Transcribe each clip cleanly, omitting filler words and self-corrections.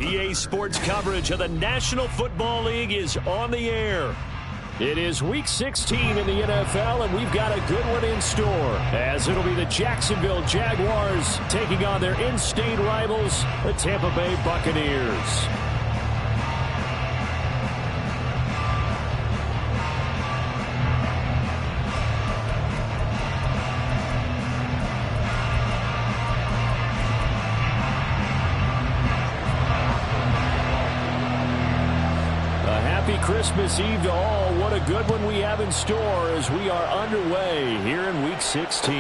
EA Sports coverage of the National Football League is on the air. It is Week 16 in the NFL, and we've got a good one in store, as it'll be the Jacksonville Jaguars taking on their in-state rivals, the Tampa Bay Buccaneers. Christmas Eve to all. What a good one we have in store as we are underway here in Week 16.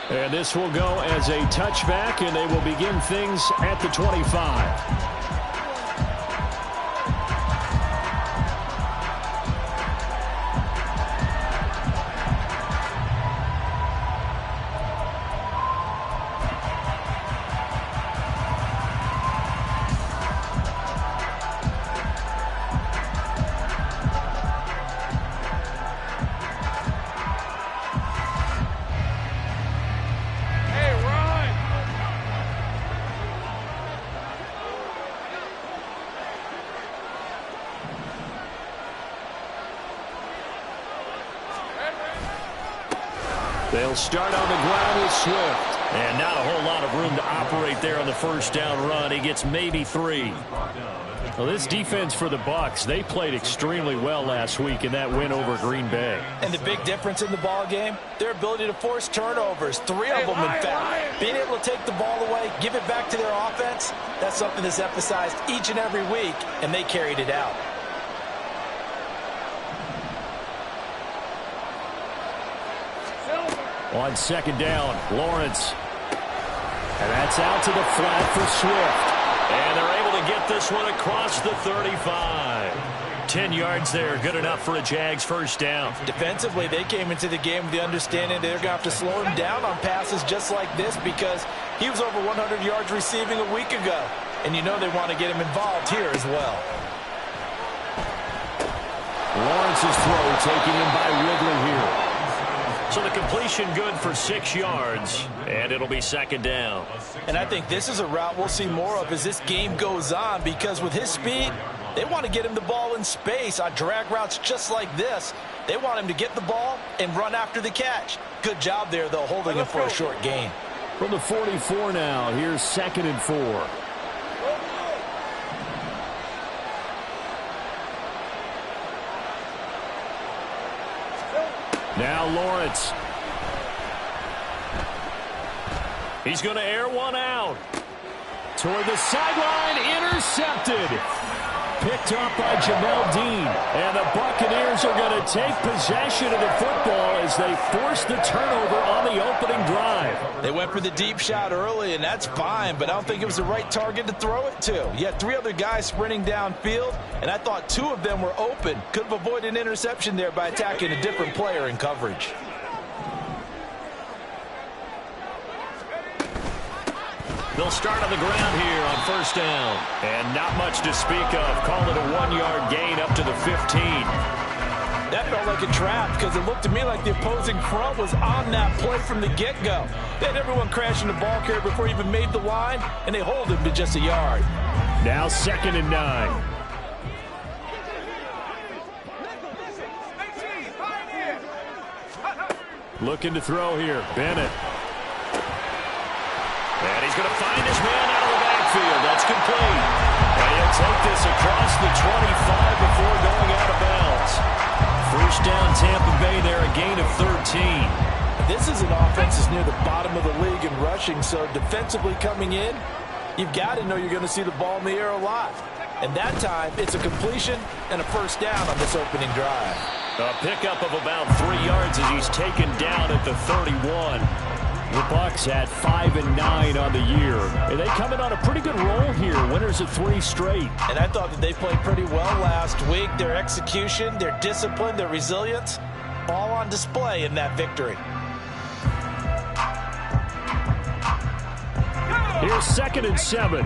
And this will go as a touchback, and they will begin things at the 25. They'll start on the ground with Swift. And not a whole lot of room to operate there on the first down run. He gets maybe 3. Well, this defense for the Bucs, they played extremely well last week in that win over Green Bay. And the big difference in the ball game, their ability to force turnovers, 3 of them in fact. Being able to take the ball away, give it back to their offense, that's something that's emphasized each and every week, and they carried it out. On second down, Lawrence. And that's out to the flat for Swift. And they're able to get this one across the 35. 10 yards there, good enough for a Jags first down. Defensively, they came into the game with the understanding they're going to have to slow him down on passes just like this because he was over 100 yards receiving a week ago. And you know they want to get him involved here as well. Lawrence's throw taking him by Ridley here. So the completion good for 6 yards, and it'll be second down. And I think this is a route we'll see more of as this game goes on because with his speed, they want to get him the ball in space on drag routes just like this. They want him to get the ball and run after the catch. Good job there, though, holding him for a short gain. From the 44 now, here's 2nd and 4. Now Lawrence. He's going to air one out. Toward the sideline, intercepted. Picked up by Jamel Dean. And the Buccaneers are going to take possession of the football as they force the turnover on the opening drive. They went for the deep shot early, and that's fine, but I don't think it was the right target to throw it to. You had 3 other guys sprinting downfield, and I thought 2 of them were open. Could have avoided an interception there by attacking a different player in coverage. They'll start on the ground here on first down. And not much to speak of. Call it a 1-yard gain up to the 15. That felt like a trap because it looked to me like the opposing front was on that play from the get-go. They had everyone crashing the ball carrier before he even made the line, and they hold him to just a yard. Now 2nd and 9. Looking to throw here. Bennett. And he's going to find his man out of the backfield. That's complete. And he'll take this across the 25 before going out of bounds. First down, Tampa Bay there, a gain of 13. This is an offense that's near the bottom of the league in rushing, so defensively coming in, you've got to know you're going to see the ball in the air a lot. And that time, it's a completion and a first down on this opening drive. A pickup of about 3 yards as he's taken down at the 31. The Bucs at 5-9 on the year. And they come in on a pretty good roll here. Winners of 3 straight. And I thought that they played pretty well last week. Their execution, their discipline, their resilience, all on display in that victory. Here's 2nd and 7.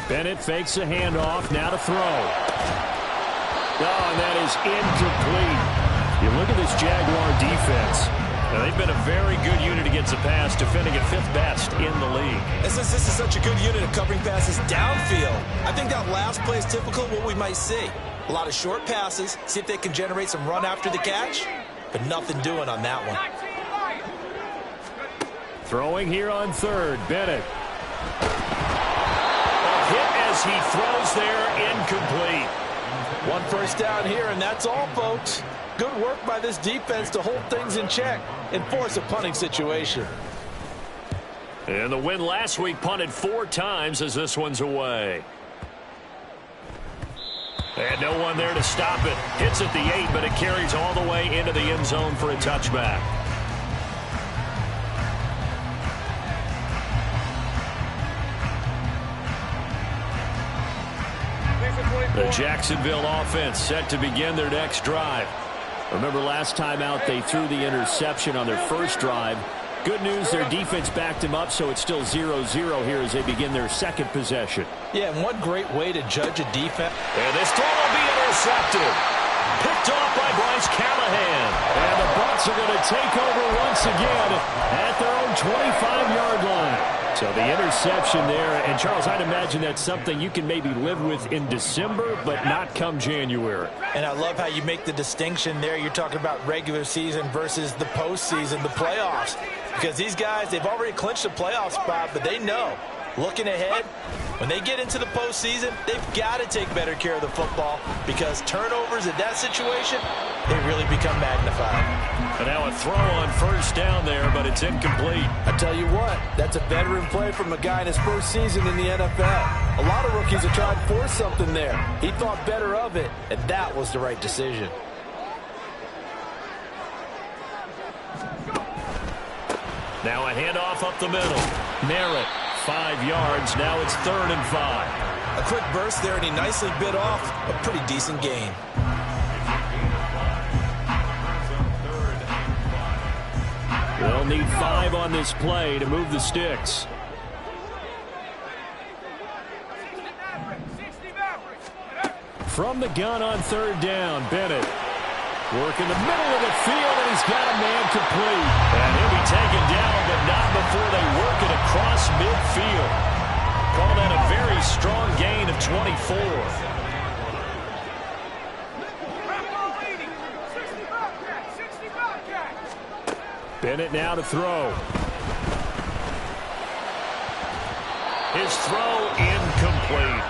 Bennett fakes a handoff, now to throw. Oh, and that is incomplete. You look at this Jaguar defense. Now, they've been a very good unit against the pass, defending at 5th best in the league. And since this is such a good unit of covering passes downfield, I think that last play is typical of what we might see. A lot of short passes, see if they can generate some run after the catch, but nothing doing on that one. Throwing here on 3rd, Bennett. A hit as he throws there, incomplete. 1 first down here, and that's all, folks. Good work by this defense to hold things in check and force a punting situation. And the win last week punted 4 times as this one's away. And no one there to stop it. Hits at the 8, but it carries all the way into the end zone for a touchback. The Jacksonville offense set to begin their next drive. Remember last time out they threw the interception on their first drive. Good news, their defense backed him up, so it's still 0-0 here as they begin their second possession. Yeah, and what great way to judge a defense. And this throw will be intercepted. Picked off by Bryce Callahan. And the Bucs are going to take over once again at their own 25-yard line. So the interception there, and Charles, I'd imagine that's something you can maybe live with in December, but not come January. And I love how you make the distinction there. You're talking about regular season versus the postseason, the playoffs. Because these guys, they've already clinched a playoff spot, but they know, looking ahead, when they get into the postseason, they've got to take better care of the football because turnovers in that situation, they really become magnified. And now a throw on first down there, but it's incomplete. I tell you what, that's a veteran play from a guy in his first season in the NFL. A lot of rookies are trying to force something there. He thought better of it, and that was the right decision. Now a handoff up the middle. Merritt, 5 yards. Now it's 3rd and 5. A quick burst there, and he nicely bit off a pretty decent gain. They'll need 5 on this play to move the sticks. From the gun on 3rd down, Bennett. Work in the middle of the field, and he's got a man complete. And he'll be taken down, but not before they work it across midfield. Call that a very strong gain of 24. Bennett now to throw. His throw incomplete.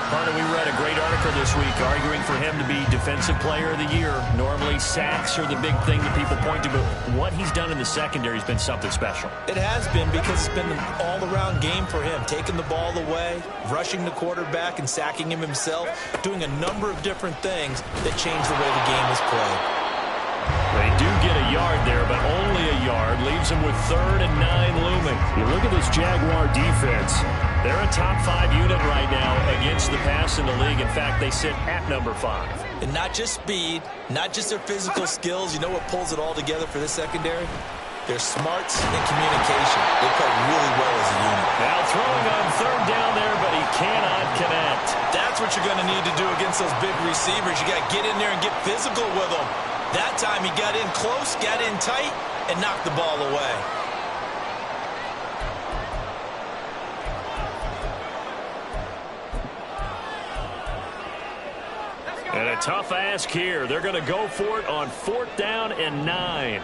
Carter, we read a great article this week arguing for him to be Defensive Player of the Year. Normally, sacks are the big thing that people point to, but what he's done in the secondary has been something special. It has been because it's been an all-around game for him, taking the ball away, rushing the quarterback and sacking him himself, doing a number of different things that change the way the game is played. They do get a yard there, but only a yard. Leaves them with 3rd and 9 looming. You look at this Jaguar defense. They're a top 5 unit right now against the pass in the league. In fact, they sit at number 5. And not just speed, not just their physical skills. You know what pulls it all together for this secondary? Their smarts and communication. They play really well as a unit. Now throwing on 3rd down there, but he cannot connect. That's what you're going to need to do against those big receivers. You got to get in there and get physical with them. That time he got in close, got in tight, and knocked the ball away. And a tough ask here. They're going to go for it on 4th down and 9.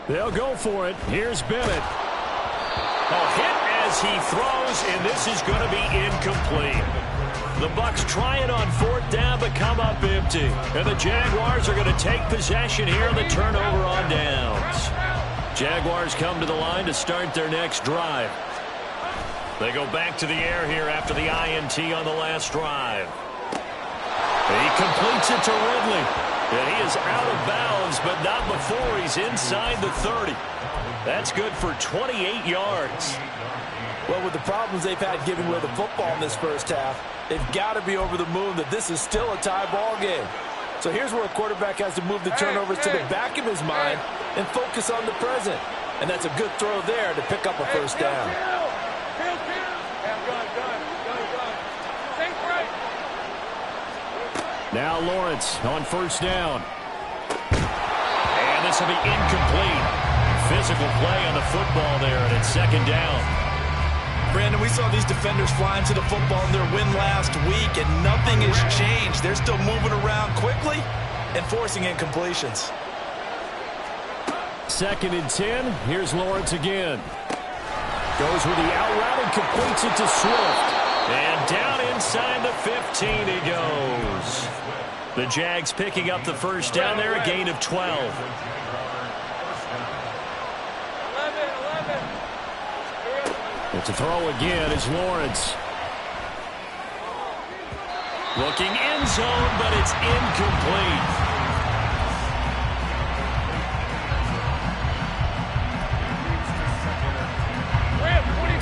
They'll go for it. Here's Bennett. A hit as he throws, and this is going to be incomplete. The Bucs try it on 4th down, but come up empty. And the Jaguars are going to take possession here on the turnover on downs. Jaguars come to the line to start their next drive. They go back to the air here after the INT on the last drive. He completes it to Ridley. And he is out of bounds, but not before he's inside the 30. That's good for 28 yards. Well, with the problems they've had giving away the football in this first half, they've got to be over the moon that this is still a tie ball game. So here's where a quarterback has to move the turnovers to the back of his mind and focus on the present. And that's a good throw there to pick up a first down. Now Lawrence on first down. And this will be incomplete. Physical play on the football there, and it's second down. Brandon, we saw these defenders flying to the football in their win last week, and nothing has changed. They're still moving around quickly and forcing incompletions. Second and 10. Here's Lawrence again. Goes with the out route and completes it to Swift. And down inside the 15 he goes. The Jags picking up the first down there, a gain of 12. To throw again is Lawrence. Looking end zone, but it's incomplete.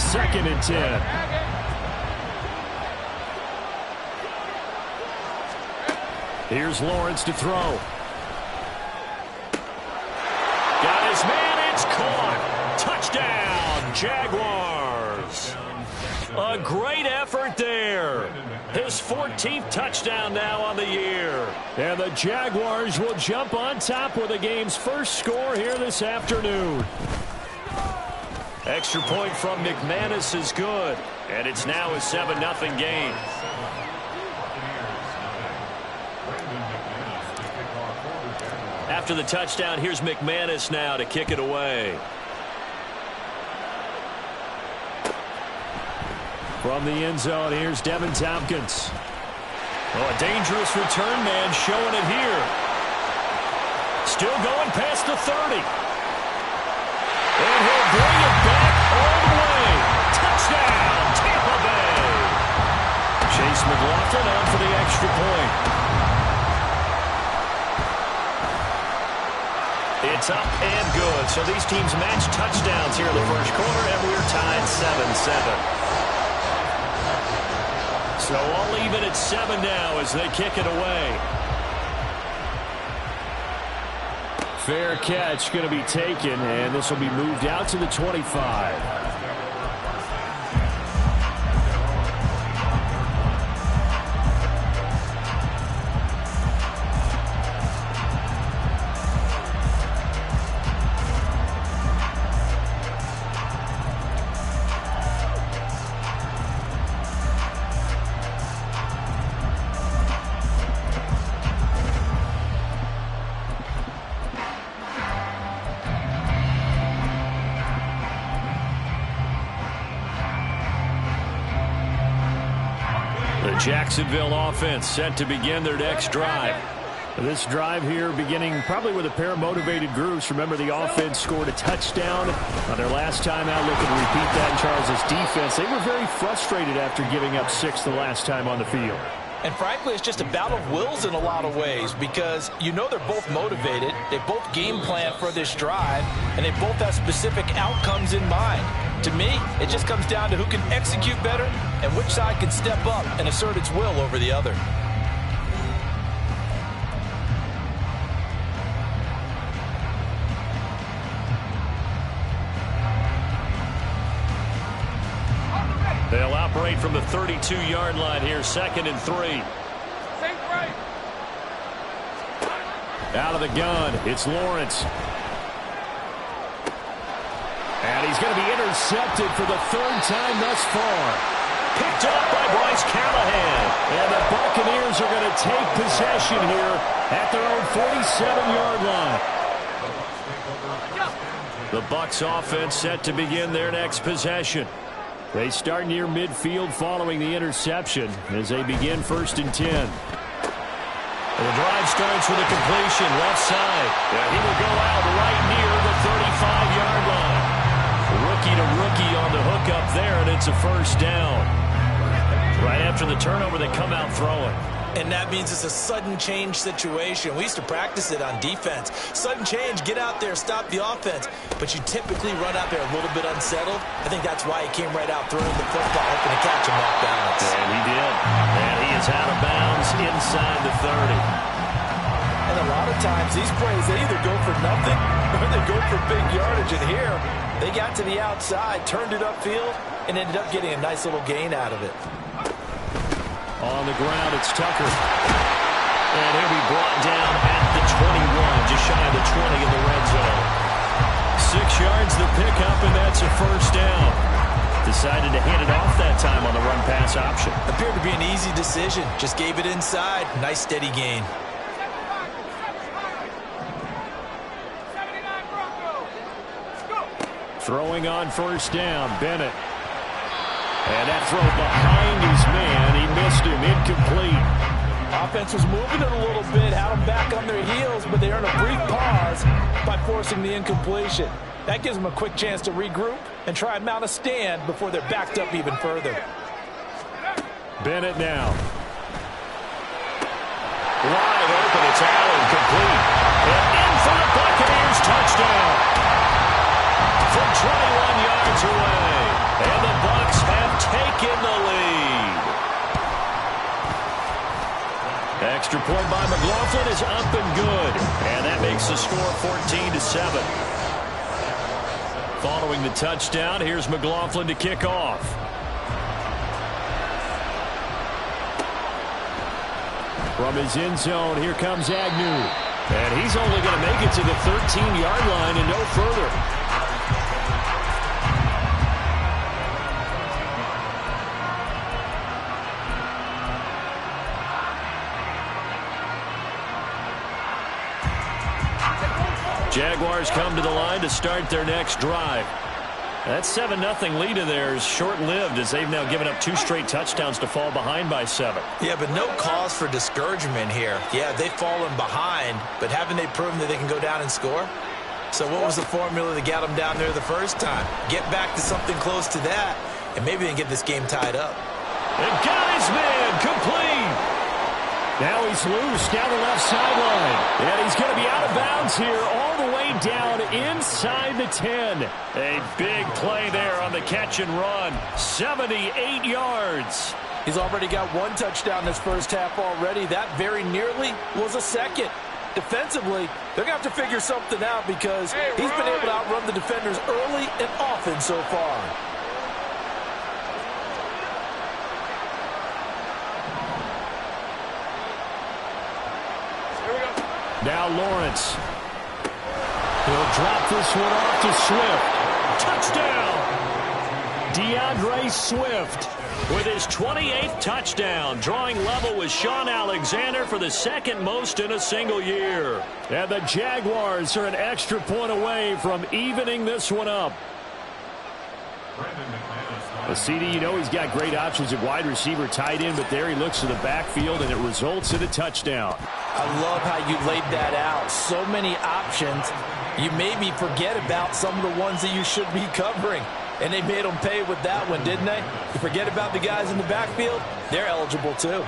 Second and 10. Here's Lawrence to throw. Got his man, it's caught. Touchdown, Jaguars. A great effort there. His 14th touchdown now on the year. And the Jaguars will jump on top with the game's first score here this afternoon. Extra point from McManus is good. And it's now a 7-0 game. After the touchdown, here's McManus now to kick it away. From the end zone, here's Devin Tompkins. Oh, a dangerous return man showing it here. Still going past the 30. And he'll bring it back all the way. Touchdown, Tampa Bay. Chase McLaughlin on for the extra point. It's up and good. So these teams match touchdowns here in the first quarter, and we're tied 7-7. So all even at 7 now as they kick it away. Fair catch going to be taken, and this will be moved out to the 25. Jacksonville offense set to begin their next drive. This drive here beginning probably with a pair of motivated groups. Remember, the offense scored a touchdown on their last time out. Looking to repeat that in Charles' defense. They were very frustrated after giving up 6 the last time on the field. And frankly, it's just a battle of wills in a lot of ways because you know they're both motivated. They both game plan for this drive, and they both have specific outcomes in mind. To me, it just comes down to who can execute better and which side can step up and assert its will over the other. They'll operate from the 32-yard line here, 2nd and 3. Out of the gun, it's Lawrence. And he's going to be intercepted for the 3rd time thus far. Picked up by Bryce Callahan. And the Buccaneers are going to take possession here at their own 47-yard line. The Bucs offense set to begin their next possession. They start near midfield following the interception as they begin 1st and 10. And the drive starts with a completion left side. And he will go out right near the 35-yard line. Rookie to rookie on the hookup there, and it's a 1st down. Right after the turnover, they come out throwing. And that means it's a sudden change situation. We used to practice it on defense. Sudden change, get out there, stop the offense. But you typically run out there a little bit unsettled. I think that's why he came right out throwing the football, hoping to catch him off balance. And he did. And he is out of bounds inside the 30. And a lot of times, these plays, they either go for nothing or they go for big yardage. And here, they got to the outside, turned it upfield, and ended up getting a nice little gain out of it. On the ground, it's Tucker. And he'll be brought down at the 21, just shy of the 20 in the red zone. 6 yards the pickup, and that's a first down. Decided to hand it off that time on the run-pass option. Appeared to be an easy decision. Just gave it inside. Nice steady gain. Throwing on first down, Bennett. And that throw behind his man. He missed him, incomplete. Offense was moving it a little bit, had them back on their heels, but they earned a brief pause by forcing the incompletion. That gives them a quick chance to regroup and try and mount a stand before they're backed up even further. Bennett now. Wide open, it's Allen, complete. And in for the Buccaneers, touchdown. From 21 yards away. And the Bucs have taken the lead. Extra point by McLaughlin is up and good. And that makes the score 14-7. Following the touchdown, here's McLaughlin to kick off. From his end zone, here comes Agnew. And he's only going to make it to the 13-yard line and no further. Jaguars come to the line to start their next drive. That 7-0 lead of theirs short-lived as they've now given up 2 straight touchdowns to fall behind by 7. Yeah, but no cause for discouragement here. Yeah, they've fallen behind, but haven't they proven that they can go down and score? So what was the formula that got them down there the first time? Get back to something close to that, and maybe they can get this game tied up. And got his man complete. Now he's loose down the left sideline. And he's going to be out of bounds here all the way down inside the 10. A big play there on the catch and run. 78 yards. He's already got 1 touchdown this first half already. That very nearly was a second. Defensively, they're going to have to figure something out because he's been able to outrun the defenders early and often so far. Now Lawrence. He'll drop this one off to Swift. Touchdown! DeAndre Swift with his 28th touchdown, drawing level with Sean Alexander for the 2nd most in a single year. And the Jaguars are an extra point away from evening this one up. The CD, you know he's got great options at wide receiver, tight end, but there he looks to the backfield, and it results in a touchdown. I love how you laid that out. So many options. You made me forget about some of the ones that you should be covering. And they made them pay with that one, didn't they? You forget about the guys in the backfield, they're eligible too.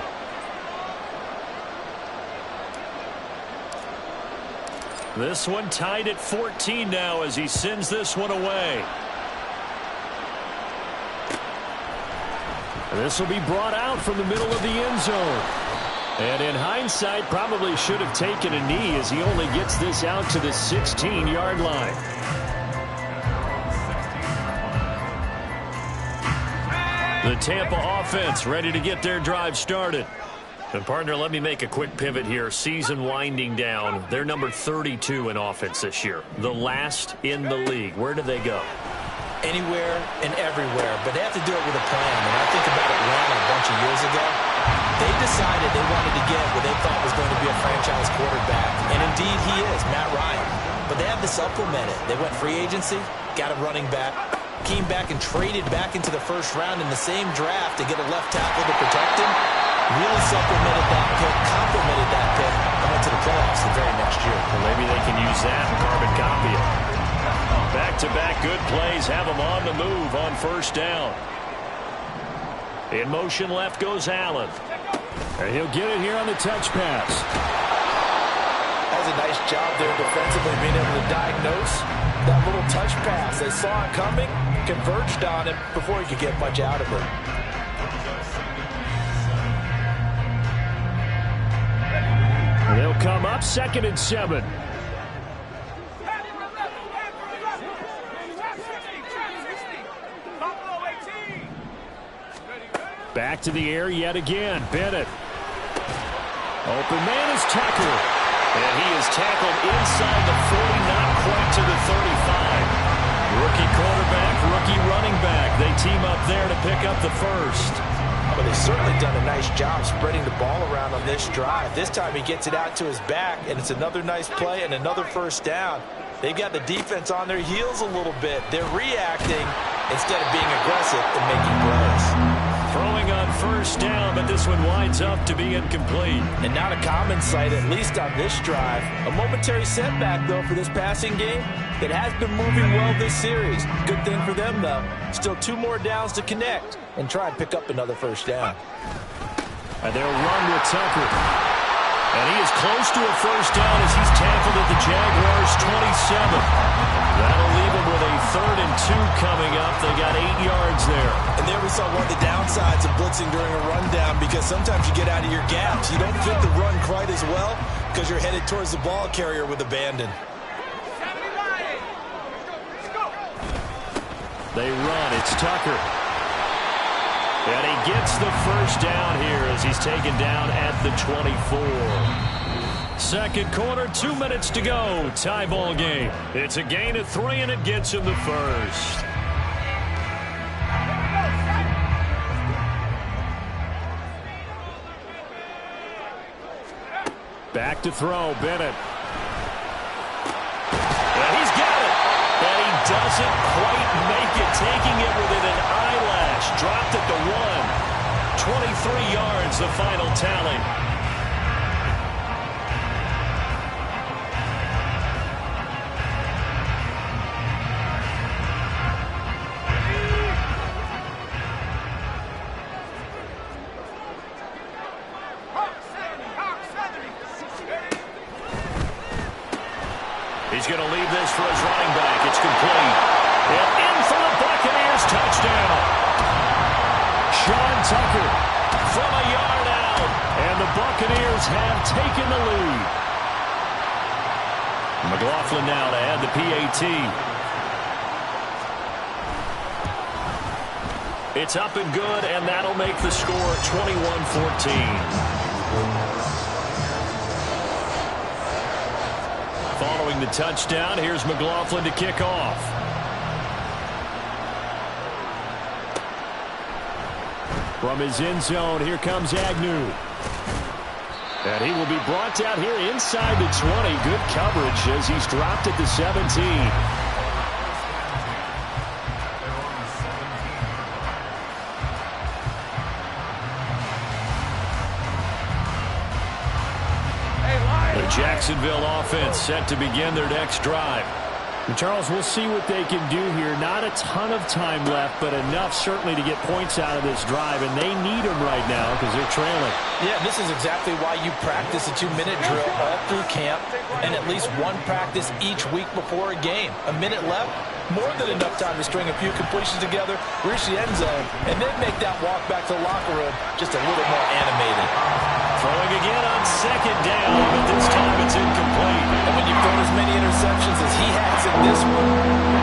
This one tied at 14 now as he sends this one away. This will be brought out from the middle of the end zone. And in hindsight, probably should have taken a knee as he only gets this out to the 16-yard line. The Tampa offense ready to get their drive started. And partner, let me make a quick pivot here. Season winding down. They're number 32 in offense this year. The last in the league. Where do they go? Anywhere and everywhere, but they have to do it with a plan. And I think about Atlanta a bunch of years ago. They decided they wanted to get what they thought was going to be a franchise quarterback. And indeed he is, Matt Ryan. But they had to supplement it. They went free agency, got a running back, came back and traded back into the first round in the same draft to get a left tackle to protect him. Really supplemented that pick, complemented that pick, and went to the playoffs the very next year. Well, maybe they can use that and carbon copy it. Back-to-back good plays have them on the move on first down. In motion left goes Allen. And he'll get it here on the touch pass. That's a nice job there defensively, being able to diagnose that little touch pass. They saw it coming, converged on it before he could get much out of it. And they'll come up 2nd and 7. Back to the air yet again. Bennett. Open man is Tucker. And he is tackled inside the 40, not quite to the 35. Rookie quarterback, rookie running back. They team up there to pick up the first. But they've certainly done a nice job spreading the ball around on this drive. This time he gets it out to his back, and it's another nice play and another first down. They've got the defense on their heels a little bit. They're reacting instead of being aggressive and making plays. Throwing on first down, but this one winds up to be incomplete. And not a common sight, at least on this drive. A momentary setback, though, for this passing game that has been moving well this series. Good thing for them, though. Still 2 more downs to connect and try and pick up another first down. And they'll run with Tucker. And he is close to a first down as he's tackled at the Jaguars' 27. That'll leave him with a 3rd and 2 coming up. They got 8 yards there. And there we saw one of the downsides of blitzing during a rundown, because sometimes you get out of your gaps. You don't fit the run quite as well because you're headed towards the ball carrier with abandon. They run. It's Tucker. And he gets the first down here as he's taken down at the 24. Second quarter, 2 minutes to go. Tie ball game. It's a gain of 3, and it gets him the first. Back to throw, Bennett. And he's got it. And he doesn't quite make it, taking it within an eyelash. Dropped at the 1. 23 yards, the final tally. He's going to leave this for his running back. It's complete. And in for the Buccaneers touchdown. Sean Tucker from a yard out. And the Buccaneers have taken the lead. McLaughlin now to add the PAT. It's up and good, and that'll make the score 21-14. Following the touchdown, here's McLaughlin to kick off. From his end zone, here comes Agnew. And he will be brought down here inside the 20. Good coverage as he's dropped at the 17. Jacksonville offense set to begin their next drive. And Charles, we'll see what they can do here. Not a ton of time left, but enough certainly to get points out of this drive, and they need them right now because they're trailing. Yeah, this is exactly why you practice a 2-minute drill all through camp and at least one practice each week before a game. A minute left, more than enough time to string a few completions together, reach the end zone, and then make that walk back to the locker room just a little more animated. Throwing again on second down, but this time it's incomplete. And when you've thrown as many interceptions as he has in this one,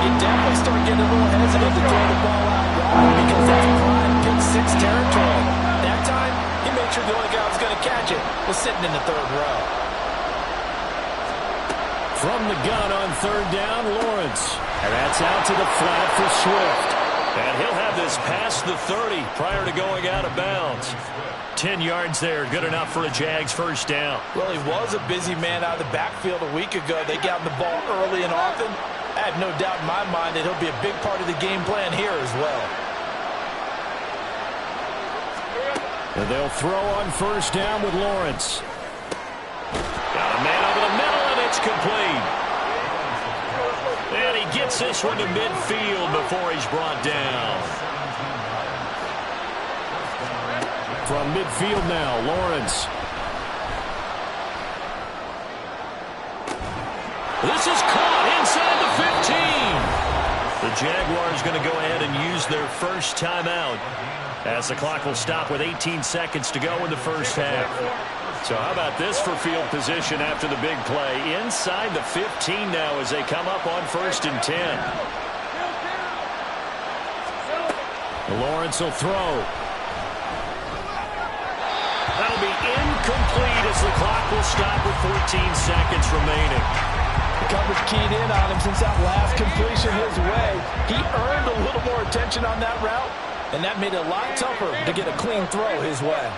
you definitely start getting a little hesitant to throw the ball out wide because that's prime pick-6 territory. That time, he made sure the only guy who was going to catch it was sitting in the 3rd row. From the gun on 3rd down, Lawrence. And that's out to the flat for Swift. And he'll have this past the 30 prior to going out of bounds. 10 yards there, good enough for a Jags first down. Well, he was a busy man out of the backfield a week ago. They got him the ball early and often. I have no doubt in my mind that he'll be a big part of the game plan here as well. And they'll throw on first down with Lawrence. Got a man over the middle, and it's complete. And he gets this one to midfield before he's brought down. From midfield now, Lawrence. This is caught inside the 15. The Jaguars going to go ahead and use their first timeout as the clock will stop with 18 seconds to go in the first half. So how about this for field position after the big play? Inside the 15 now as they come up on 1st and 10. Lawrence will throw. That'll be incomplete. Incomplete as the clock will stop with 14 seconds remaining. The coverage keyed in on him since that last completion his way. He earned a little more attention on that route, and that made it a lot tougher to get a clean throw his way.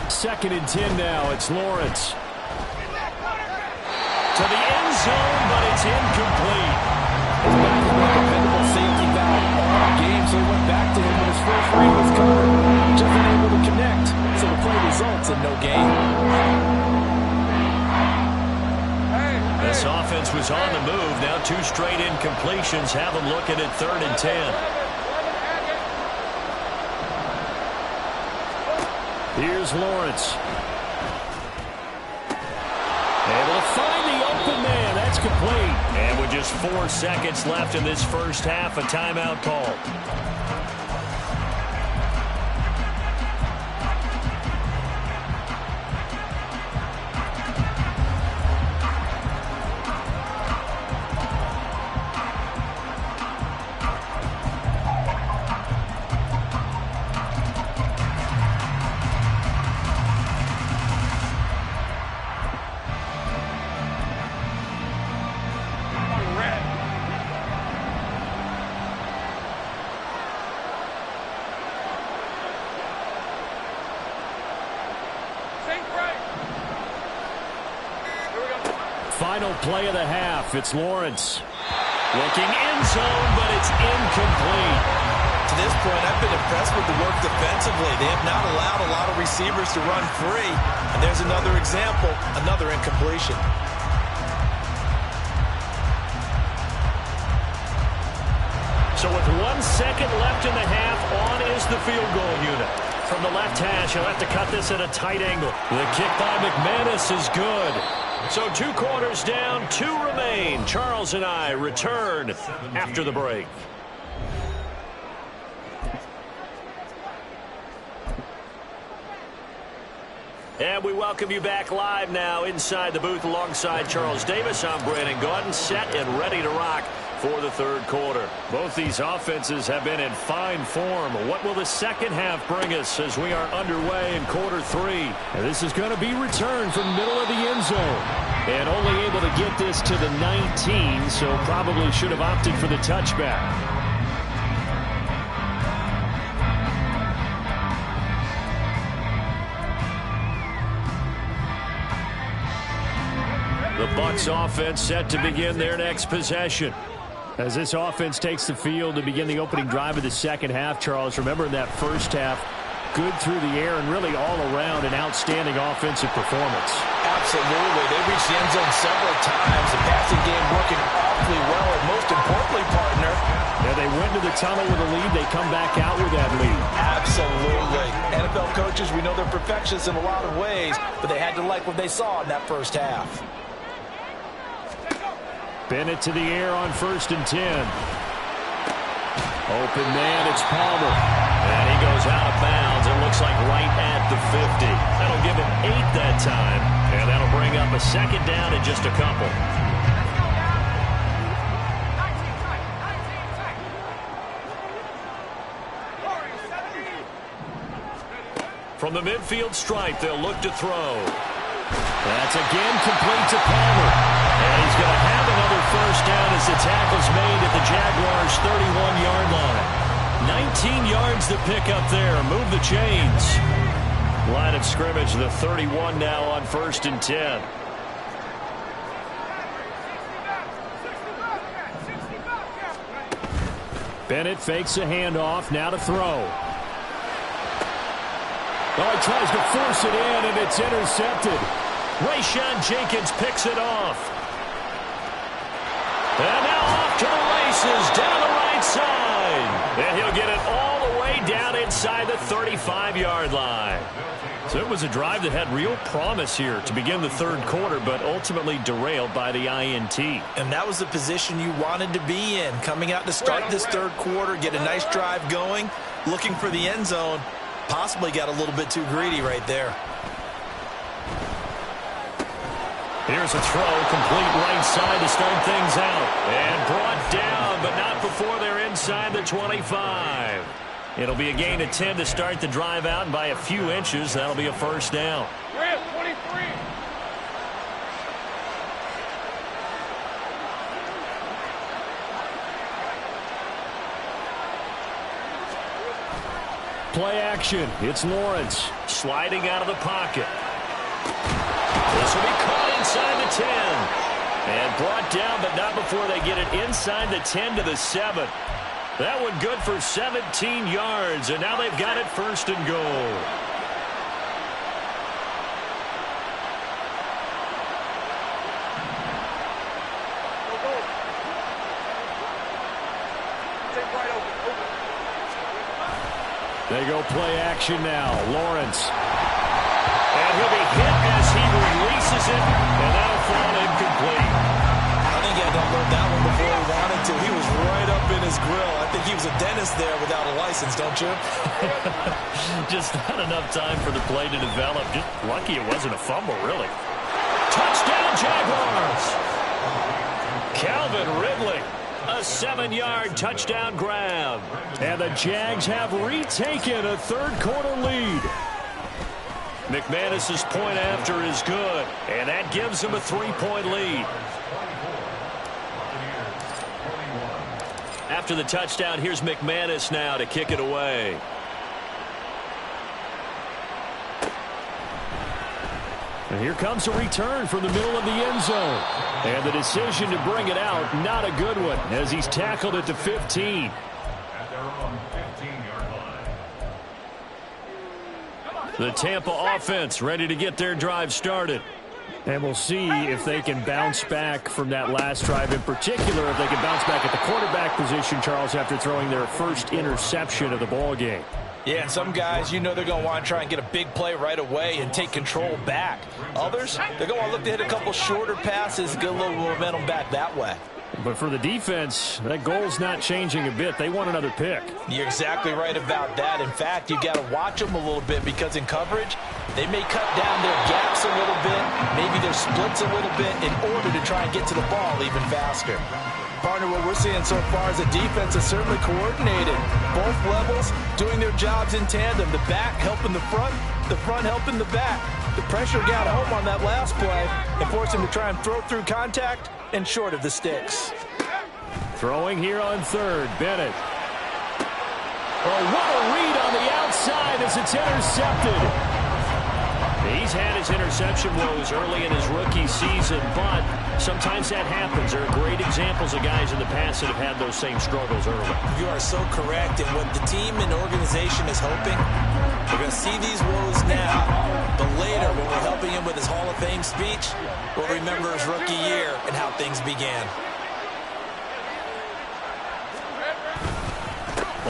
Second and 10 now. It's Lawrence. To the end zone, but it's incomplete. His back is a dependable safety valve all game, so he went back to him when his first read was covered. Just unable to connect, so the play results in no gain. This offense was on the move. Now two straight incompletions have them looking at 3rd and 10. Here's Lawrence. Able to find the open man. That's complete. And with just 4 seconds left in this first half, a timeout called. Final play of the half. It's Lawrence. Looking end zone, but it's incomplete. To this point, I've been impressed with the work defensively. They have not allowed a lot of receivers to run free. And there's another example, another incompletion. So with 1 second left in the half, on is the field goal unit. From the left hash, he'll have to cut this at a tight angle. The kick by McManus is good. So 2 quarters down, 2 remain. Charles and I return after the break. And we welcome you back live now inside the booth alongside Charles Davis. I'm Brandon Gaudin, set and ready to rock for the 3rd quarter. Both these offenses have been in fine form. What will the second half bring us as we are underway in quarter 3? And this is going to be returned from the middle of the end zone. And only able to get this to the 19, so probably should have opted for the touchback. The Bucs offense set to begin their next possession. As this offense takes the field to begin the opening drive of the second half, Charles, remember in that first half, good through the air and really all around an outstanding offensive performance. Absolutely. They reached the end zone several times. The passing game working awfully well, and most importantly, partner, yeah, they went to the tunnel with a lead. They come back out with that lead. Absolutely. NFL coaches, we know they're perfectionists in a lot of ways, but they had to like what they saw in that first half. Bennett to the air on 1st and 10. Open man, it's Palmer. And he goes out of bounds. It looks like right at the 50. That'll give him 8 that time. And that'll bring up a second down in just a couple. From the midfield stripe, they'll look to throw. That's again complete to Palmer. And he's going to have another first down as the tackle's made at the Jaguars' 31-yard line. 19 yards to pick up there. Move the chains. Line of scrimmage, the 31 now on 1st and 10. Bennett fakes a handoff, now to throw. Oh, he tries to force it in, and it's intercepted. Rayshon Jenkins picks it off. And now off to the races, down the right side. And he'll get it all the way down inside the 35-yard line. So it was a drive that had real promise here to begin the 3rd quarter, but ultimately derailed by the INT. And that was the position you wanted to be in. Coming out to start this 3rd quarter, get a nice drive going, looking for the end zone. Possibly got a little bit too greedy right there. Here's a throw, complete right side to start things out. And brought down, but not before they're inside the 25. It'll be a gain of 10 to start the drive out, and by a few inches, that'll be a first down. 23. Play action. It's Lawrence sliding out of the pocket. This will be caught inside the 10. And brought down, but not before they get it inside the 10 to the 7. That one good for 17 yards, and now they've got it first and goal. They go play action now. Lawrence. And he'll be hit as he releases it, and that'll fall incomplete. I think he had to unload that one before he wanted to. He was right up in his grill. I think he was a dentist there without a license, don't you? Just not enough time for the play to develop. Just lucky it wasn't a fumble, really. Touchdown, Jaguars! Calvin Ridley. A 7-yard touchdown grab. And the Jags have retaken a third-quarter lead. McManus's point after is good, and that gives them a 3-point lead. After the touchdown, here's McManus now to kick it away. And here comes a return from the middle of the end zone. And the decision to bring it out, not a good one, as he's tackled at the 15. The Tampa offense ready to get their drive started. And we'll see if they can bounce back from that last drive, in particular if they can bounce back at the quarterback position, Charles, after throwing their first interception of the ball game. Yeah, and some guys, you know they're going to want to try and get a big play right away and take control back. Others, they're going to look to hit a couple shorter passes, get a little momentum back that way. But for the defense, that goal's not changing a bit. They want another pick. You're exactly right about that. In fact, you've got to watch them a little bit because in coverage, they may cut down their gaps a little bit, maybe their splits a little bit in order to try and get to the ball even faster. Partner, what we're seeing so far is the defense is certainly coordinated. Both levels doing their jobs in tandem. The back helping the front helping the back. The pressure got home on that last play and forced him to try and throw through contact and short of the sticks. Throwing here on third, Bennett. Oh, what a read on the outside as it's intercepted. He's had his interception woes early in his rookie season, but sometimes that happens. There are great examples of guys in the past that have had those same struggles early. You are so correct, and what the team and organization is hoping, we're going to see these woes now, but later when we're helping him with his Hall of Fame speech, we'll remember his rookie year and how things began.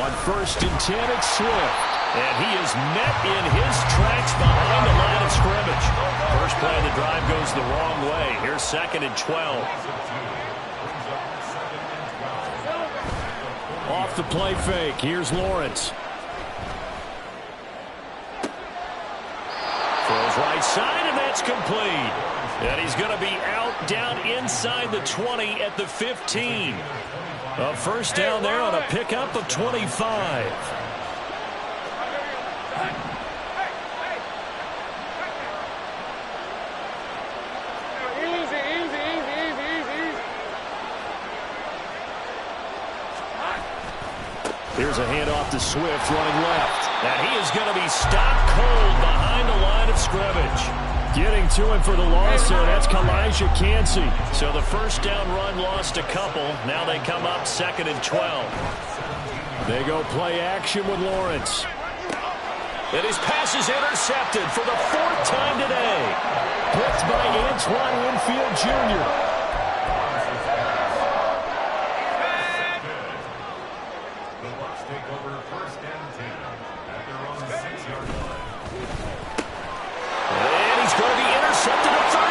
On 1st and 10, it's Swift. And he is met in his tracks behind the line of scrimmage. First play of the drive goes the wrong way. Here's 2nd and 12. Off the play fake. Here's Lawrence. Throws right side, and that's complete. And he's going to be out down inside the 20 at the 15. A first down there on a pickup of 25. Here's a handoff to Swift running left. And he is going to be stopped cold behind the line of scrimmage. Getting to him for the loss there, that's Kalijah Cansey. So the first down run lost a couple. Now they come up 2nd and 12. They go play action with Lawrence. And his pass is intercepted for the 4th time today. Picked by Antoine Winfield Jr.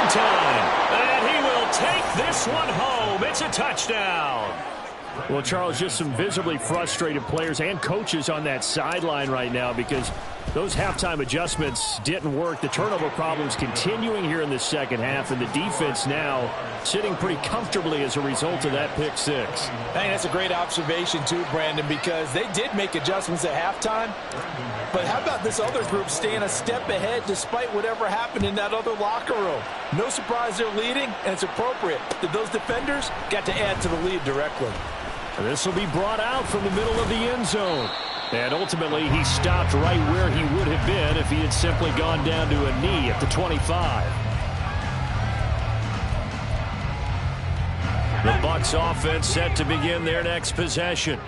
And he will take this one home. It's a touchdown. Well, Charles, just some visibly frustrated players and coaches on that sideline right now because those halftime adjustments didn't work. The turnover problems continuing here in the second half, and the defense now sitting pretty comfortably as a result of that pick six. Hey, that's a great observation too, Brandon, because they did make adjustments at halftime. But how about this other group staying a step ahead despite whatever happened in that other locker room? No surprise they're leading, and it's appropriate that those defenders got to add to the lead directly. This will be brought out from the middle of the end zone. And ultimately, he stopped right where he would have been if he had simply gone down to a knee at the 25. The Bucs offense set to begin their next possession.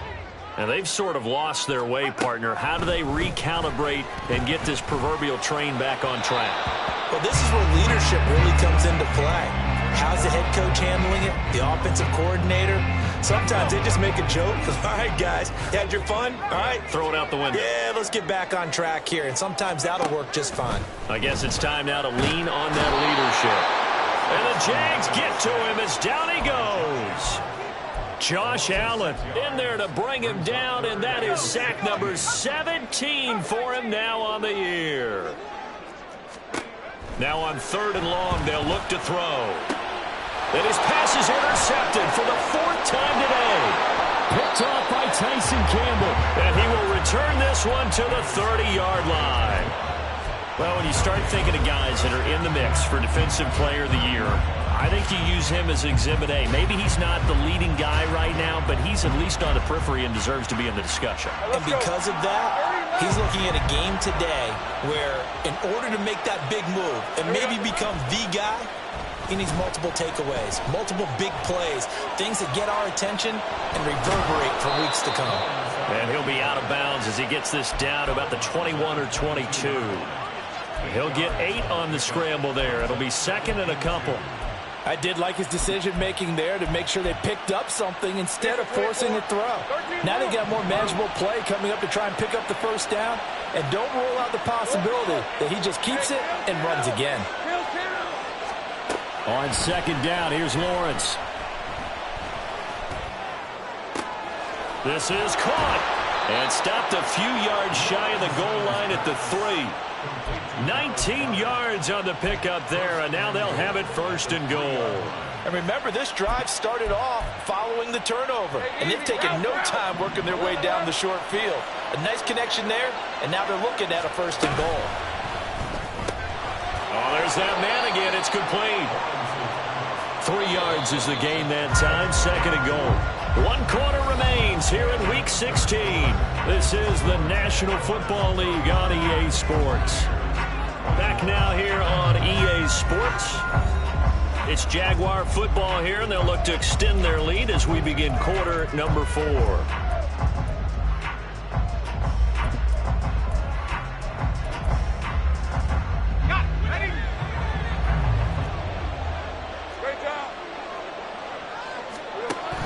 And they've sort of lost their way, partner. How do they recalibrate and get this proverbial train back on track? Well, this is where leadership really comes into play. How's the head coach handling it? The offensive coordinator? Sometimes they just make a joke. All right, guys, you had your fun? All right. Throw it out the window. Yeah, let's get back on track here. And sometimes that'll work just fine. I guess it's time now to lean on that leadership. And the Jags get to him as down he goes. Josh Allen in there to bring him down, and that is sack number 17 for him now on the year. Now on 3rd and long, they'll look to throw. And his pass is intercepted for the 4th time today. Picked off by Tyson Campbell. And he will return this one to the 30-yard line. Well, when you start thinking of guys that are in the mix for Defensive Player of the Year, I think you use him as Exhibit A. Maybe he's not the leading guy right now, but he's at least on the periphery and deserves to be in the discussion. And because of that, he's looking at a game today where in order to make that big move and maybe become the guy, he needs multiple takeaways, multiple big plays, things that get our attention and reverberate for weeks to come. And he'll be out of bounds as he gets this down to about the 21 or 22. He'll get 8 on the scramble there. It'll be 2nd and a couple. I did like his decision-making there to make sure they picked up something instead of forcing a throw. Now they got more manageable play coming up to try and pick up the first down, and don't rule out the possibility that he just keeps it and runs again. On 2nd down, here's Lawrence. This is caught and stopped a few yards shy of the goal line at the 3. 19 yards on the pickup there, and now they'll have it 1st and goal. And remember, this drive started off following the turnover, and they've taken no time working their way down the short field. A nice connection there, and now they're looking at a 1st and goal. Oh, there's that man again. It's complete. 3 yards is the gain that time. 2nd and goal. 1 quarter remains here in Week 16. This is the National Football League on EA Sports. Back now here on EA Sports. It's Jaguar football here, and they'll look to extend their lead as we begin quarter number 4.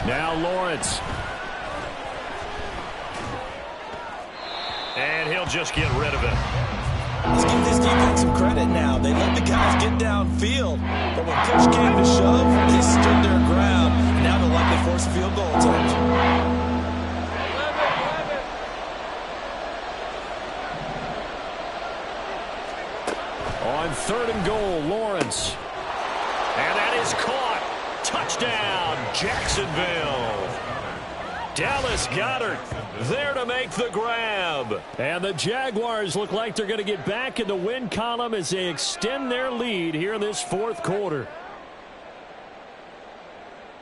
Now Lawrence. And he'll just get rid of it. Let's give this defense some credit now. They let the guys get downfield, but when push came to shove, they stood their ground. Now they'll likely force a field goal attempt. On 3rd and goal, Lawrence. And that is caught. Touchdown, Jacksonville. Dallas Goedert there to make the grab. And the Jaguars look like they're going to get back in the win column as they extend their lead here in this 4th quarter.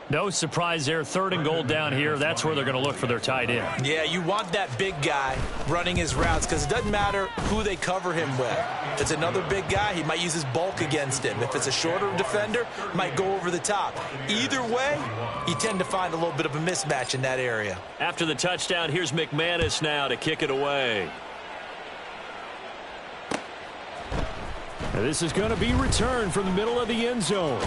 No surprise there. 3rd and goal down here. That's where they're going to look for their tight end. Yeah, you want that big guy running his routes because it doesn't matter who they cover him with. If it's another big guy, he might use his bulk against him. If it's a shorter defender, might go over the top. Either way, you tend to find a little bit of a mismatch in that area. After the touchdown, here's McManus now to kick it away. And this is going to be returned from the middle of the end zone.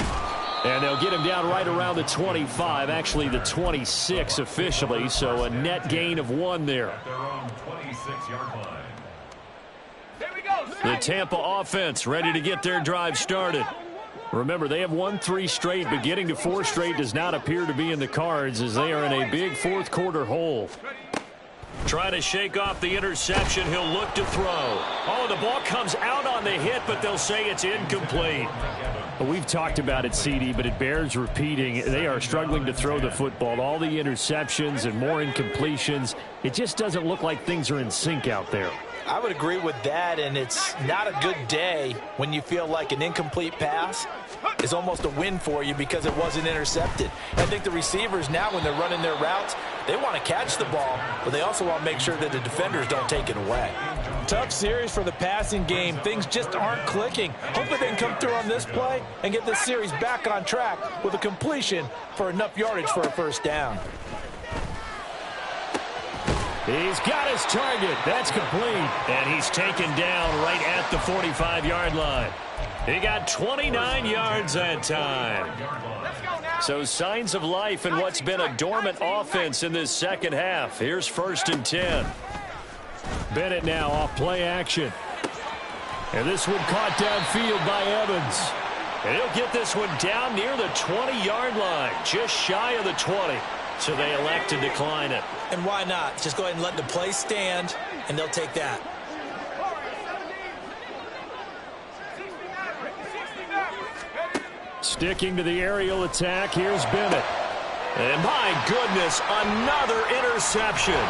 And they'll get him down right around the 25, actually the 26 officially, so a net gain of 1 there. The Tampa offense ready to get their drive started. Remember, they have won 3 straight, but getting to 4 straight does not appear to be in the cards as they are in a big fourth quarter hole. Trying to shake off the interception. He'll look to throw. Oh, the ball comes out on the hit, but they'll say it's incomplete. We've talked about it, CD, but it bears repeating. They are struggling to throw the football. All the interceptions and more incompletions. It just doesn't look like things are in sync out there. I would agree with that, and it's not a good day when you feel like an incomplete pass is almost a win for you because it wasn't intercepted. I think the receivers now, when they're running their routes, they want to catch the ball, but they also want to make sure that the defenders don't take it away. Tough series for the passing game. Things just aren't clicking. Hopefully they can come through on this play and get this series back on track with a completion for enough yardage for a first down. He's got his target. That's complete. And he's taken down right at the 45-yard line. He got 29 yards that time. So signs of life in what's been a dormant offense in this second half. Here's 1st and 10. Bennett now off play action. And this one caught downfield by Evans. And he'll get this one down near the 20-yard line, just shy of the 20. So they elect to decline it. And why not? Just go ahead and let the play stand, and they'll take that. Sticking to the aerial attack, here's Bennett. And my goodness, another interception.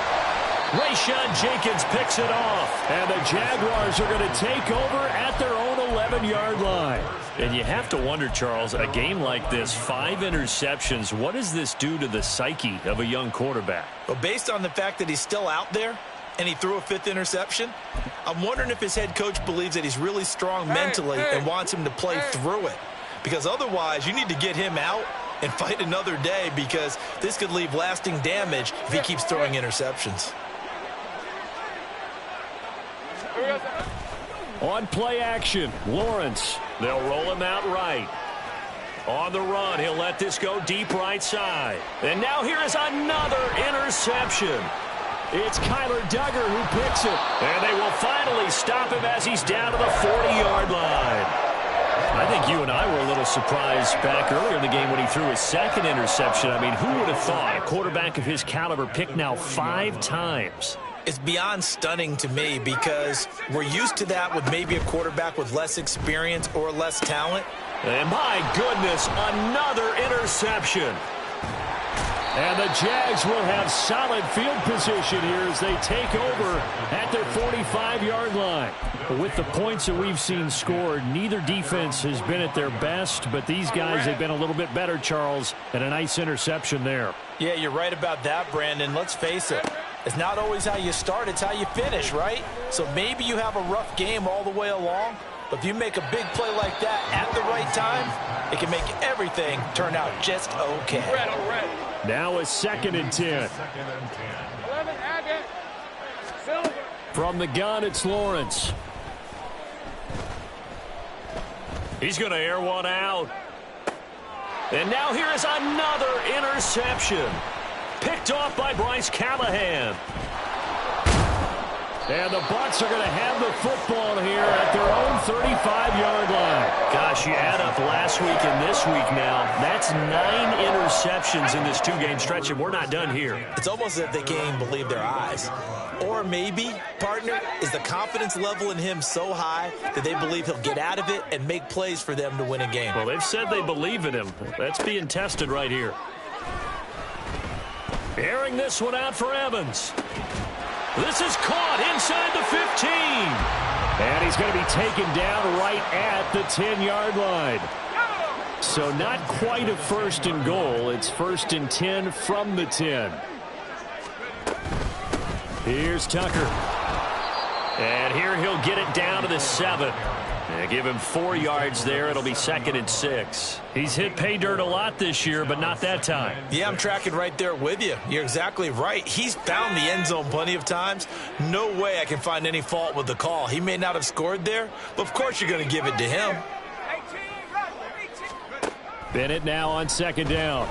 Rayshon Jenkins picks it off. And the Jaguars are going to take over at their own 11-yard line. And you have to wonder, Charles, a game like this, 5 interceptions, what does this do to the psyche of a young quarterback? Well, based on the fact that he's still out there and he threw a 5th interception, I'm wondering if his head coach believes that he's really strong mentally and wants him to play through it. Because otherwise, you need to get him out and fight another day because this could leave lasting damage if he keeps throwing interceptions. On play action, Lawrence. They'll roll him out right. On the run, he'll let this go deep right side. And now here is another interception. It's Kyler Duggar who picks it. And they will finally stop him as he's down to the 40-yard line. I think you and I were a little surprised back earlier in the game when he threw his 2nd interception. I mean, who would have thought a quarterback of his caliber picked now 5 times? It's beyond stunning to me because we're used to that with maybe a quarterback with less experience or less talent. And my goodness, another interception. And the Jags will have solid field position here as they take over at their 45-yard line. With the points that we've seen scored, neither defense has been at their best, but these guys have been a little bit better, Charles, and a nice interception there. Yeah, you're right about that, Brandon. Let's face it. It's not always how you start, it's how you finish, right? So maybe you have a rough game all the way along, but if you make a big play like that at the right time, it can make everything turn out just okay. Now a 2nd and 10. From the gun, it's Lawrence. He's going to air one out. And now here is another interception. Picked off by Bryce Callahan. And the Bucs are going to have the football here at their own 35-yard line. Gosh, you add up last week and this week now, that's 9 interceptions in this 2-game stretch, and we're not done here. It's almost as if they can't even believe their eyes. Or maybe, partner, is the confidence level in him so high that they believe he'll get out of it and make plays for them to win a game. Well, they've said they believe in him. That's being tested right here. Airing this one out for Evans. This is caught inside the 15. And he's going to be taken down right at the 10-yard line. So not quite a 1st and goal. It's 1st and 10 from the 10. Here's Tucker. And here he'll get it down to the 7. And give him 4 yards there. It'll be 2nd and 6. He's hit pay dirt a lot this year, but not that time. Yeah, I'm tracking right there with you. You're exactly right. He's found the end zone plenty of times. No way I can find any fault with the call. He may not have scored there, but of course you're going to give it to him. Bennett now on 2nd down.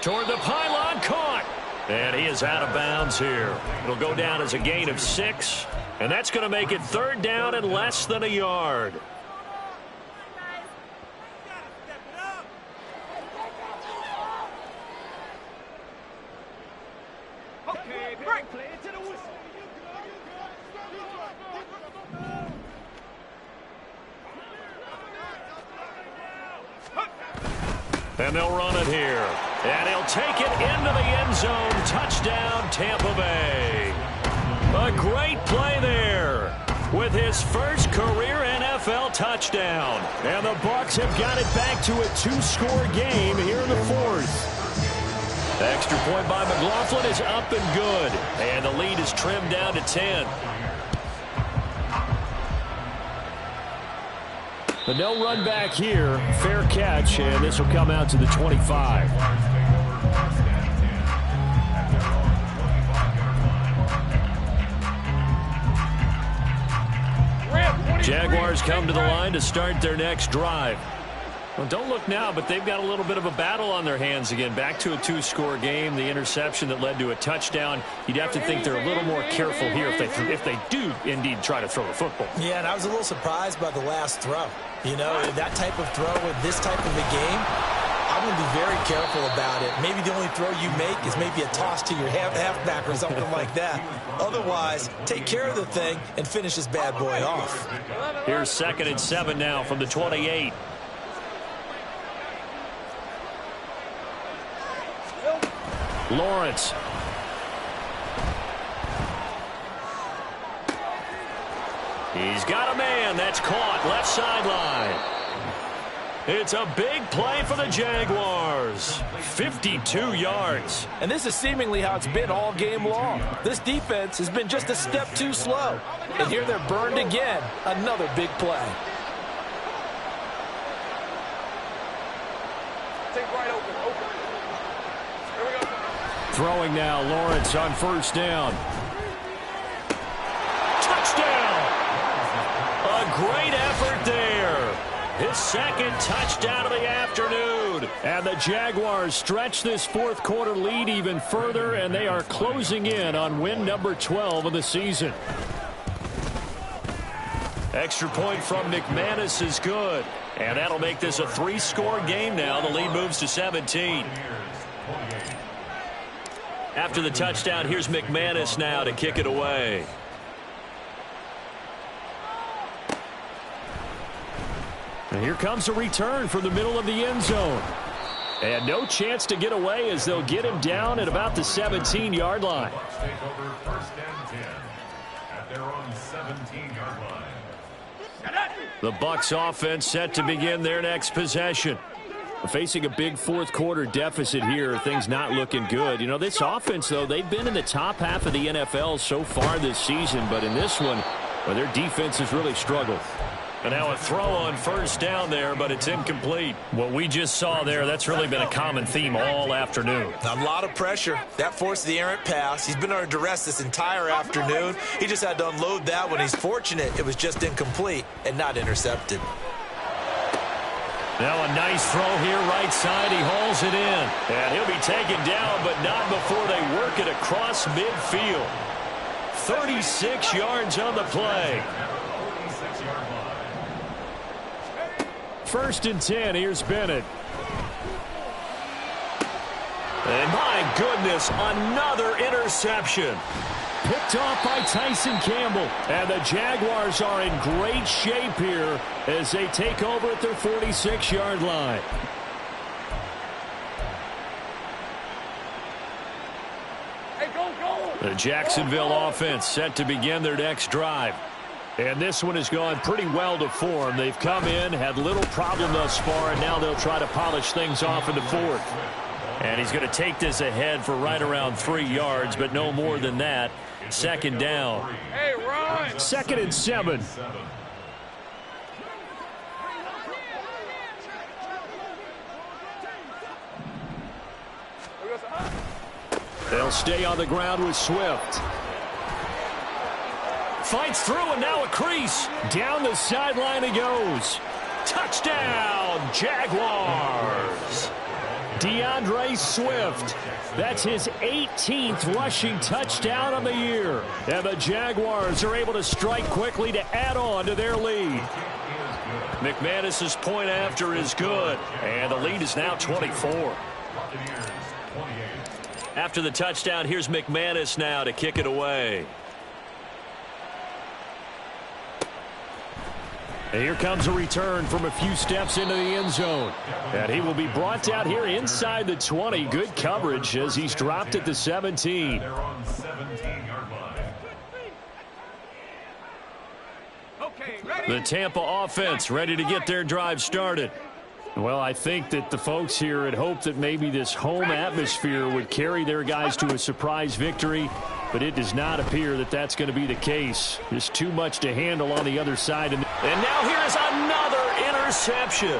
Toward the pylon, caught. And he is out of bounds here. It'll go down as a gain of 6. And that's going to make it 3rd down and less than a yard. And they'll run it here. And he'll take it into the end zone. Touchdown, Tampa Bay. A great play there with his first career NFL touchdown. And the Bucs have got it back to a 2-score game here in the fourth. The extra point by McLaughlin is up and good. And the lead is trimmed down to 10. But no run back here. Fair catch, and this will come out to the 25. Jaguars come to the line to start their next drive. Well, don't look now, but they've got a little bit of a battle on their hands again. Back to a 2-score game. The interception that led to a touchdown. You'd have to think they're a little more careful here if they do indeed try to throw the football. Yeah, and I was a little surprised by the last throw. You know, that type of throw with this type of a game, I'm going to be very careful about it. Maybe the only throw you make is maybe a toss to your halfback or something like that. Otherwise, take care of the thing and finish this bad boy off. Here's 2nd and 7 now from the 28. Lawrence. He's got a man. That's caught. Left sideline. It's a big play for the Jaguars. 52 yards. And this is seemingly how it's been all game long. This defense has been just a step too slow. And here they're burned again. Another big play. Throwing now, Lawrence on 1st down. Touchdown! A great effort there. His 2nd touchdown of the afternoon. And the Jaguars stretch this 4th quarter lead even further, and they are closing in on win number 12 of the season. Extra point from McManus is good. And that'll make this a 3-score game now. The lead moves to 17. After the touchdown, here's McManus now to kick it away. And here comes a return from the middle of the end zone. And no chance to get away as they'll get him down at about the 17-yard line. Take over 1st and 10 at their own 17-yard line. The Bucs offense set to begin their next possession. Facing a big 4th quarter deficit here, things not looking good. You know, this offense, though, they've been in the top half of the NFL so far this season, but in this one, well, their defense has really struggled. And now a throw on 1st down there, but it's incomplete. What we just saw there, that's really been a common theme all afternoon. A lot of pressure. That forced the errant pass. He's been under duress this entire afternoon. He just had to unload that one. He's fortunate it was just incomplete and not intercepted. Now a nice throw here right side. He hauls it in. And he'll be taken down, but not before they work it across midfield. 36 yards on the play. 1st and 10. Here's Bennett. And my goodness, another interception. Picked off by Tyson Campbell. And the Jaguars are in great shape here as they take over at their 46-yard line. The Jacksonville offense set to begin their next drive. And this one has gone pretty well to form. They've come in, had little problem thus far, and now they'll try to polish things off in the 4th. And he's going to take this ahead for right around 3 yards, but no more than that. 2nd down. Hey, run! 2nd and 7. They'll stay on the ground with Swift. Fights through, and now a crease. Down the sideline he goes. Touchdown, Jaguars. DeAndre Swift. That's his 18th rushing touchdown of the year. And the Jaguars are able to strike quickly to add on to their lead. McManus's point after is good. And the lead is now 24. After the touchdown, here's McManus now to kick it away. And here comes a return from a few steps into the end zone. And he will be brought down here inside the 20. Good coverage as he's dropped at the 17. They're on 17-yard line. The Tampa offense ready to get their drive started. Well, I think that the folks here had hoped that maybe this home atmosphere would carry their guys to a surprise victory, but it does not appear that that's going to be the case. There's too much to handle on the other side. And now here's another interception.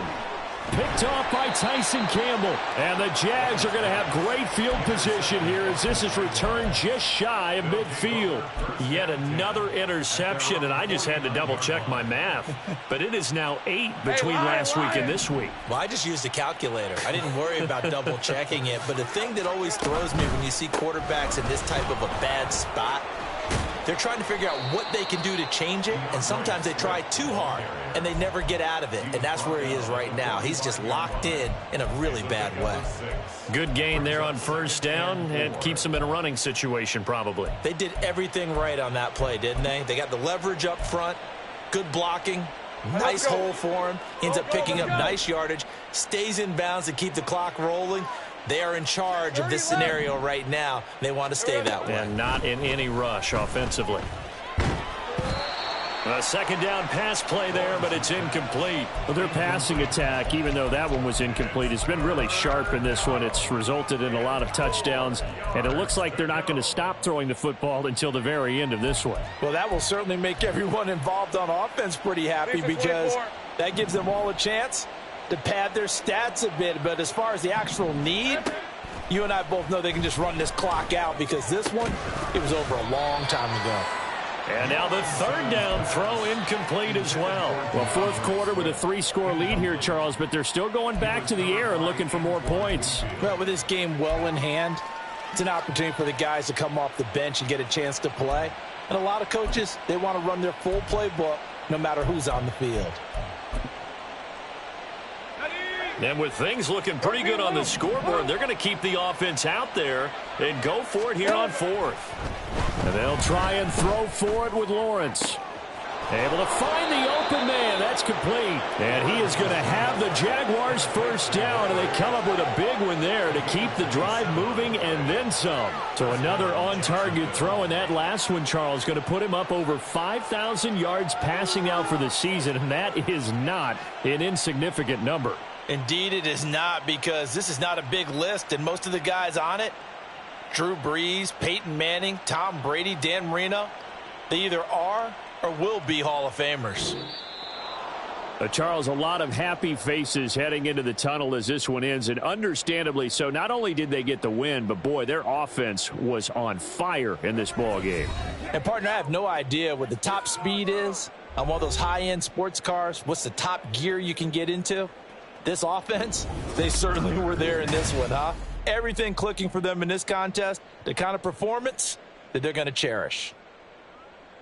Picked off by Tyson Campbell. And the Jags are going to have great field position here as this is returned just shy of midfield. Yet another interception, and I just had to double-check my math. But it is now 8 between last week and this week. Well, I just used a calculator. I didn't worry about double-checking it. But the thing that always throws me when you see quarterbacks in this type of a bad spot, they're trying to figure out what they can do to change it, and sometimes they try too hard, and they never get out of it, and that's where he is right now. He's just locked in a really bad way. Good gain there on first down, and keeps him in a running situation probably. They did everything right on that play, didn't they? They got the leverage up front, good blocking, nice hole for him, ends up picking up nice yardage, stays in bounds to keep the clock rolling. They are in charge of this scenario right now. They want to stay that way. And not in any rush offensively. A second down pass play there, but it's incomplete. Well, their passing attack, even though that one was incomplete, has been really sharp in this one. It's resulted in a lot of touchdowns, and it looks like they're not going to stop throwing the football until the very end of this one. Well, that will certainly make everyone involved on offense pretty happy because that gives them all a chance to pad their stats a bit. But as far as the actual need, you and I both know they can just run this clock out because this one, it was over a long time ago. And now the third down throw incomplete as well. Well, fourth quarter with a 3-score lead here, Charles, but they're still going back to the air and looking for more points. Well, with this game well in hand, it's an opportunity for the guys to come off the bench and get a chance to play. And a lot of coaches, they want to run their full playbook no matter who's on the field. And with things looking pretty good on the scoreboard, they're going to keep the offense out there and go for it here on fourth. And they'll try and throw for it with Lawrence. Able to find the open man. That's complete. And he is going to have the Jaguars first down, and they come up with a big one there to keep the drive moving and then some. So another on-target throw, and that last one, Charles, going to put him up over 5,000 yards passing out for the season, and that is not an insignificant number. Indeed it is not, because this is not a big list, and most of the guys on it, Drew Brees, Peyton Manning, Tom Brady, Dan Marino, they either are or will be Hall of Famers. Charles, a lot of happy faces heading into the tunnel as this one ends, and understandably so. Not only did they get the win, but boy, their offense was on fire in this ball game. And partner, I have no idea what the top speed is on one of those high-end sports cars. What's the top gear you can get into? This offense, they certainly were there in this one, huh? Everything clicking for them in this contest, the kind of performance that they're going to cherish.